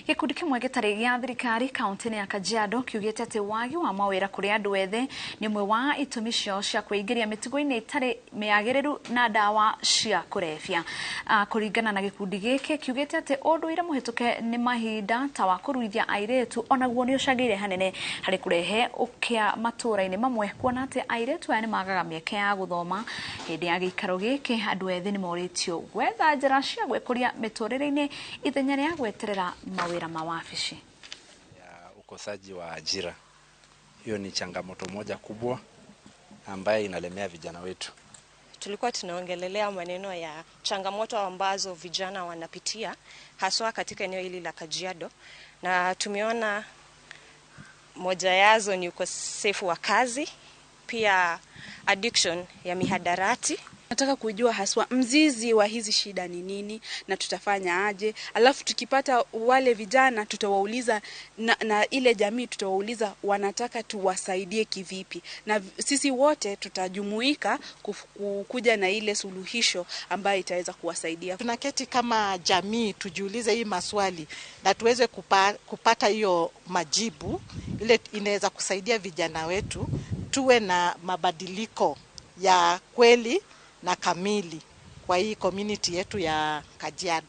Gikundi kimwe gitari gĩa thirikari kaunti-inĩ ya Kajiado kiugĩte atĩ wagi wa mawĩra kũrĩ andũ ethĩ nĩ ũmwe wa itũmi cio cia kwĩingĩria mĩtugo-inĩ itarĩ mĩagĩrĩru na ndawa cia kũrebia. Kũringana na gikundi gĩkĩ kiugĩte atĩ ũndũire mũhĩtũke nĩ mahinda ta wa kũruithia airĩtu onaguo nĩ ũcangĩire hanene harĩ kũrehe ũkĩa matũũra-inĩ mamwe, kuona atĩ airĩtu aya nĩ magaga mĩeke ya gũthoma. Hĩndĩ ya gĩikaro gĩkĩ andũ ethĩ nĩ morĩtio gwetha njĩra cia gwĩkũria mĩtũrĩre-inĩ ithenya rĩa gweterera mawĩra ma wabici. Ya ukosaji wa ajira, hiyo ni changamoto moja kubwa ambayo inalemea vijana wetu. Tulikuwa tunaongelelea maneno ya changamoto ambazo vijana wanapitia haswa katika eneo hili la Kajiado, na tumeona moja yazo ni ukosefu wa kazi, pia addiction ya mihadarati. Nataka kujua haswa mzizi wa hizi shida ni nini na tutafanya aje. Alafu tukipata wale vijana tutawauliza na ile jamii tutawauliza wanataka tuwasaidie kivipi. Na sisi wote tutajumuika kuja na ile suluhisho ambayo itaweza kuwasaidia. Tunaketi kama jamii tujiulize hii maswali na tuweze kupata hiyo majibu ile inaweza kusaidia vijana wetu tuwe na mabadiliko ya kweli na kamili kwa hii community yetu ya Kajiado.